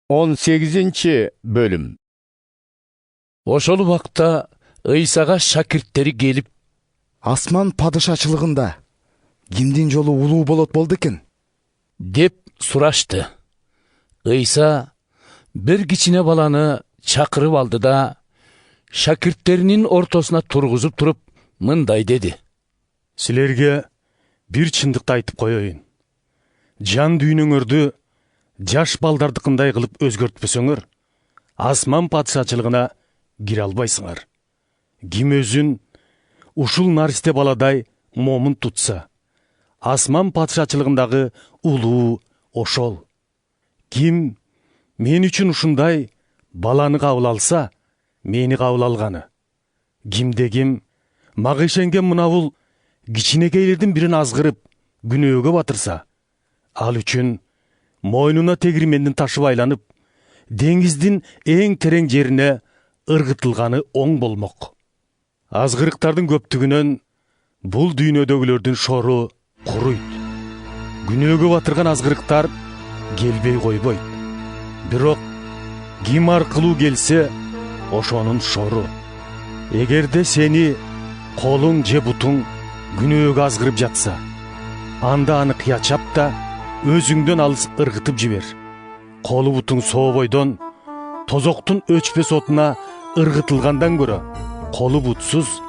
18-bölüm. Ошол убакта Ыйсага шакирттери келип, Асман падышачылыгында кимдин жолу улуу болот болду экен? деп сурашты. Ыйса бир кичине баланы чакырып алды да, шакирттеринин ортосуна тургузуп туруп, мындай деди: Силерге бир чындыкты айтып коеюн. Жан дүйнөңөрдү жаш балдардыкындай кылып өзгөртпөсөңөр, асман падышачылыгына кире албайсыңар. Ким өзүн ушул наристе баладай момун тутса, асман падышачылыгындагы улуу ошол. Ким мен үчүн ушундай баланы кабыл алса, мени кабыл алганы. Кимде ким мага ишенген мына бул кичинекейлердин бирин азгырып, күнөөгө батырса, ал үчүн мойнуна тегирмендин ташы байланып, деңиздин эң терең жерине ыргытылганы оң болмок. Азгырыктардын көптүгүнөн бул дүйнөдөгүлөрдүн шору куруйт. Күнөөгө батырган азгырыктар келбей койбойт. Бирок ким аркылуу келсе, ошонун шору. Эгерде сени колуң же бутуң күнөөгө азгырып жатса, анда аны кыячап да өзүңдөн алыс ыргытып жибер. Колу бутуң сообойдон тозоктун өчпөс отуна ыргытылгандан көрө, колу бутсуз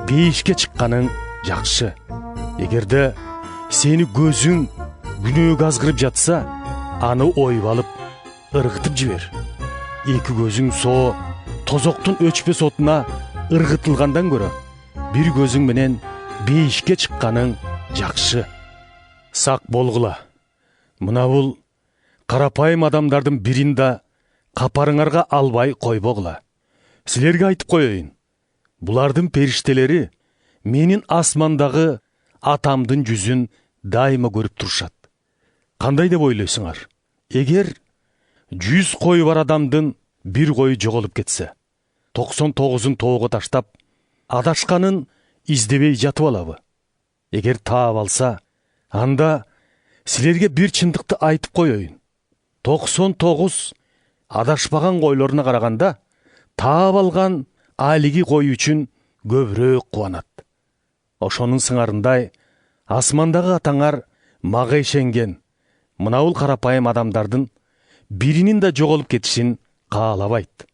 бейишке чыкканың жакшы. Эгерде сени көзүң күнөөгө азгырып жатса, аны оюп алып ыргытып жибер. Эки көзүң соо тозоктун өчпөс отуна ыргытылгандан көрө, бир көзүң менен бейишке чыкканың жакшы. Сак болгула. Мына бул карапайым адамдардын бирин да капарыңарга албай койбогула. Силерге айтып коеюн, булардын периштелери менин асмандагы атамдын жүзүн дайыма көрүп турушат. Кандай деп ойлойсуңар? Эгер 100 кою бар адамдын бир кою жоголуп кетсе, 99-ун тоого таштап, адашканын издебей жатып алабы? Эгер таап алса, анда силерге бир чындыкты айтып коеюн. 99 адашпаган койлоруна караганда, таап алган алиги кой үчүн көбүрөөк кубанат. Ошонун сыңарындай, асмандагы атаңар мага ишенген мына бул карапайым адамдардын биринин да жоголуп кетишин каалабайт.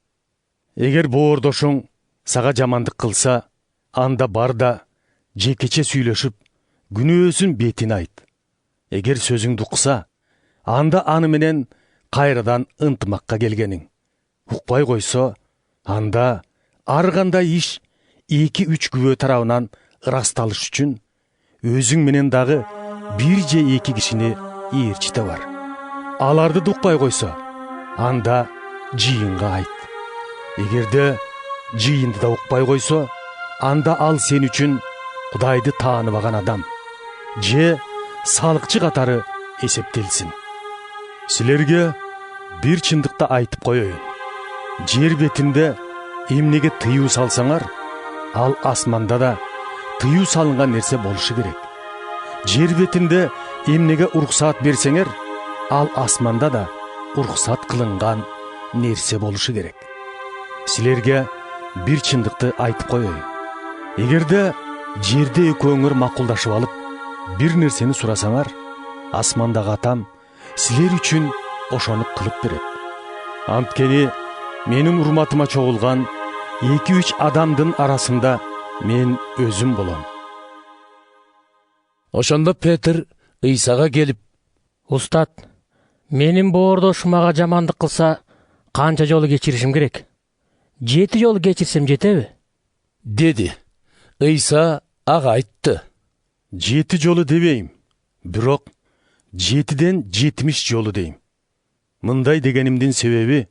Эгер боордошуң сага жамандык кылса, анда бар да жекече сүйлөшүп, күнөөсүн бетине айт. Эгер сөзүңдү укса, анда аны менен кайрадан ынтымакка келгениң. Укпай койсо, анда ар кандай иш 2-3 күбө тарабынан ырасталыш үчүн өзүң менен дагы 1 же 2 кишини ээрчите бар. Аларды да укпай койсо, анда жыйынга айт. Эгерде жыйынды да укпай койсо, анда ал сен үчүн Кудайды тааныбаган адам же салыкчы катары эсептелсин. Силерге бир чындыкты айтып коеюн. Жер бетинде эмнеге тыюу салсаңар, ал асманда да тыюу салынган нерсе болушу керек. Жер бетинде эмнеге уруксаат берсеңер, ал асманда да уруксаат кылынган нерсе болушу керек. Силерге бир чындыкты айтып коеюн. Эгерде жерде экөөңөр макулдашып алып, бир нерсени сурасаңар, асмандагы атам силер үчүн ошону кылып берет. Анткени менин урматыма чогулган 2-3 адамдын арасында мен өзүм болом. Ошондо Петр Ыйсага келип: Устат, менин боордошум мага жамандык кылса, канча жолу кечиришим керек? 7 жолу кечирсем жетеби? деди. Ыйса ага айтты: 7 жолу дебейм, бирок 7ден 70 жолу дейм. Мындай дегенимдин себеби,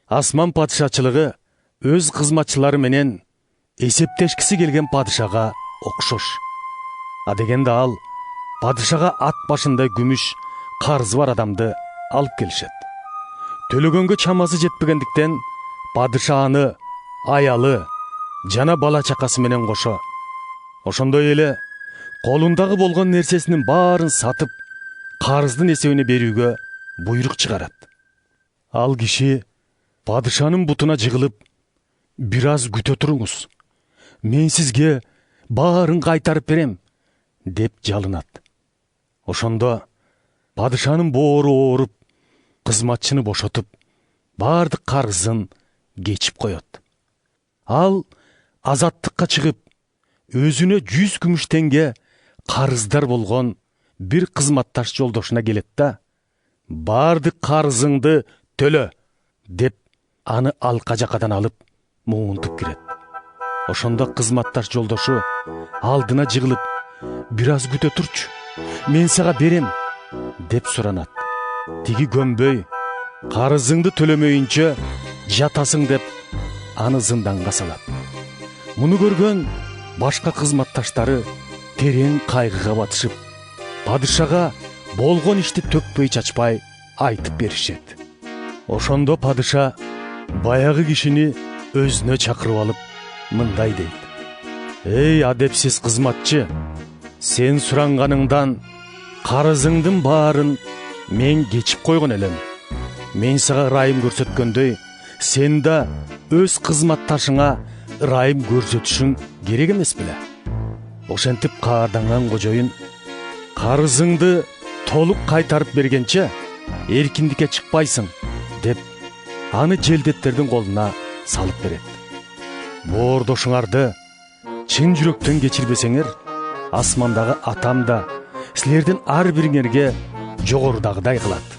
асман падышачылыгы өз кызматчылары менен эсептешкиси келген падышага окшош. А дегенде ал падышага ат башындай күмүш карызы бар адамды алып келишет. Төлөгөнгө чамасы жетпегендиктен падыша аны аялы жана бала чакасы менен кошо, ошондой эле колундагы болгон нерсесинин баарын сатып, карыздын эсебине берүүгө буйрук чыгарат. Ал киши падышанын бутуна жыгылып, бир аз күтө туруңуз. Мен сизге баарын кайтарып берем, деп жалынат. Ошондо падышанын боору ооруп, кызматчыны бошотуп, баардык карызын кечип коет. Ал азаттыкка чыгып, өзүнө 100 күмүш теңге карыздар болгон бир кызматташ жолдошуна келет да, баардык карызыңды төлө, деп аны алка жакадан алып муунтуп кирет. Ошондо кызматташ жолдошу алдына жыгылып, бир аз күтө турчу, мен сага берем, деп суранат. Тиги көнбөй, карызыңды төлөмөйүнчө жатасың, деп аны зынданга салат. Муну көргөн башка кызматташтары терең кайгыга батышып, падышага болгон ишти төкпөй чачпай айтып беришет. Ошондо падыша баягы кишини өзүнө чакырып алып, мындай дейт: «Эй, адепсиз кызматчы, сен суранганыңдан карызыңдын баарын мен кечип койгон элем. Мен сага ырайым көрсөткөндөй, сен да өз кызматташыңа ырайым көрсөтүшүң керек эмес беле? Ошентип каарданган кожоюн карызыңды толук кайтарып бергенче эркиндикке чыкпайсың, деп аны желдеттердин колуна салып берет. Боордошуңарды чын жүрөктөн кечирбесеңер, асмандагы атам да силердин ар бириңерге жогорудагыдай кылат.